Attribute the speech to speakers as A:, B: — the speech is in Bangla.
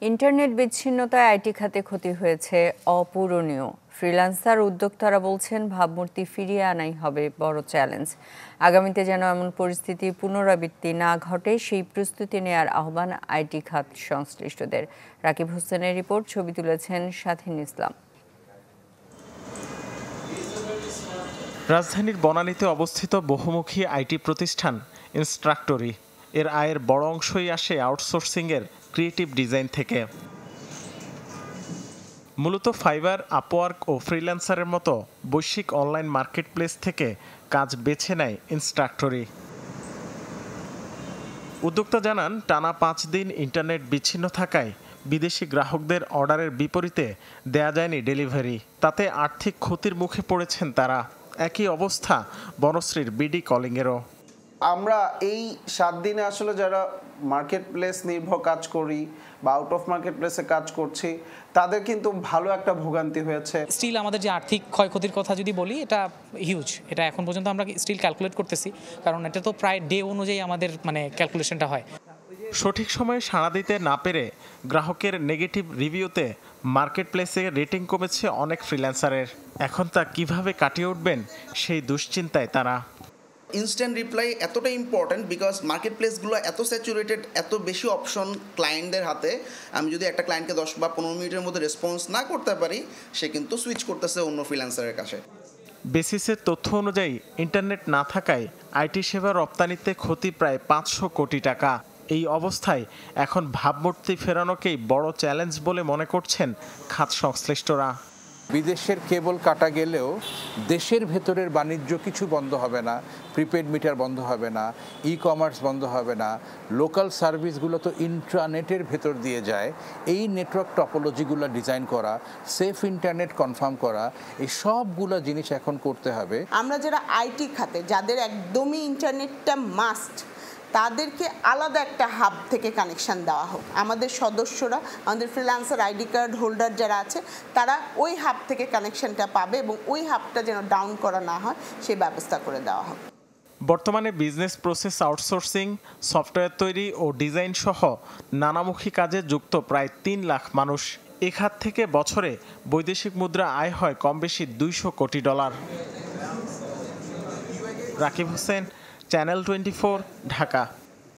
A: ইন্টারনেট বিচ্ছিন্নতায় আইটি খাতে ক্ষতি হয়েছে অপূরণীয়। ফ্রিল্যান্সার উদ্যোক্তারা বলছেন ভাবমূর্তি ফিরিয়ে আনাই হবে বড় চ্যালেঞ্জ। আগামীতে যেন এমন পরিস্থিতির পুনরাবৃত্তি না ঘটে সেই প্রস্তুতি নেয়ার আহ্বান আইটি খাত সংশ্লিষ্টদের। রাকিব হোসেনের রিপোর্ট, ছবি তুলেছেন স্বাধীন ইসলাম।
B: রাজধানীর বনানীতে অবস্থিত বহুমুখী আইটি প্রতিষ্ঠান ইনস্ট্রাক্টরি এর আয়ের বড় অংশই আসে আউটসোর্সিংয়ের ক্রিয়েটিভ ডিজাইন থেকে। মূলত ফাইবার, আপওয়ার্ক ও ফ্রিল্যান্সারের মতো বৈশ্বিক অনলাইন মার্কেটপ্লেস থেকে কাজ বেছে নেয় ইনস্ট্রাক্টরি। উদ্যোক্তা জানান, টানা 5 দিন ইন্টারনেট বিচ্ছিন্ন থাকায় বিদেশি গ্রাহকদের অর্ডারের বিপরীতে দেয়া যায়নি ডেলিভারি। তাতে আর্থিক ক্ষতির মুখে পড়েছেন তারা। একই অবস্থা বনশ্রীর বিডি কলিংয়েরও।
C: আমরা এই 7 দিনে আসলে যারা মার্কেট প্লেস নির্ভর কাজ করি বা আউট অফ মার্কেট প্লেসে কাজ করছি, তাদের কিন্তু ভালো একটা ভোগান্তি হয়েছে।
D: স্টিল আমাদের যে আর্থিক ক্ষয়ক্ষতির কথা যদি বলি, এটা হিউজ। এটা এখন পর্যন্ত আমরা স্টিল ক্যালকুলেট করতেছি, কারণ এটা তো প্রায় ডে অনুযায়ী আমাদের ক্যালকুলেশনটা হয়।
B: সঠিক সময়ে সাড়া দিতে না পেরে গ্রাহকের নেগেটিভ রিভিউতে মার্কেট প্লেসে রেটিং কমেছে অনেক ফ্রিল্যান্সারের। এখন তা কিভাবে কাটিয়ে উঠবেন সেই দুশ্চিন্তায় তারা।
E: ইনস্ট্যান্ট রিপ্লাই এতটা ইম্পর্ট্যান্ট বিকজ মার্কেট প্লেসগুলো এত স্যাচুরেটেড, এত বেশি অপশন ক্লায়েন্টদের হাতে। আমি যদি একটা ক্লায়েন্টকে 10 বা 15 মিনিটের মধ্যে রেসপন্স না করতে পারি, সে কিন্তু সুইচ করতেছে অন্য ফ্রিল্যান্সারের কাছে।
B: বেসিসের তথ্য অনুযায়ী ইন্টারনেট না থাকায় আইটি সেবা রপ্তানিতে ক্ষতি প্রায় 500 কোটি টাকা। এই অবস্থায় এখন ভাবমূর্তি ফেরানোকেই বড় চ্যালেঞ্জ বলে মনে করছেন খাত সংশ্লিষ্টরা।
F: বিদেশের কেবল কাটা গেলেও দেশের ভেতরের বাণিজ্য কিছু বন্ধ হবে না, প্রিপেড মিটার বন্ধ হবে না, ই কমার্স বন্ধ হবে না, লোকাল সার্ভিসগুলো তো ইন্ট্রানেটের ভেতর দিয়ে যায়। এই নেটওয়ার্ক টপোলজিগুলো ডিজাইন করা, সেফ ইন্টারনেট কনফার্ম করা, এই সবগুলো জিনিস এখন করতে হবে।
G: আমরা যারা আইটি খাতে, যাদের একদমই ইন্টারনেটটা মাস্ট, তাদেরকে আলাদা একটা হাব থেকে কানেকশন দেওয়া হোক। আমাদের সদস্যরা, আমাদের ফ্রিল্যান্সার আইডি কার্ড হোল্ডার যারা আছে, তারা ওই হাব থেকে কানেকশনটা পাবে এবং ওই হাবটা যেন ডাউন করা না হয় সেই ব্যবস্থা করে দেওয়া হবে।
B: বর্তমানে বিজনেস প্রসেস আউটসোর্সিং, সফটওয়্যার তৈরি ও ডিজাইন সহ নানামুখী কাজে যুক্ত প্রায় 3 লাখ মানুষ। এ খাত থেকে বছরে বৈদেশিক মুদ্রা আয় হয় কম বেশি $200 কোটি। রাকিব হোসেন, চ্যানেল 24, ঢাকা।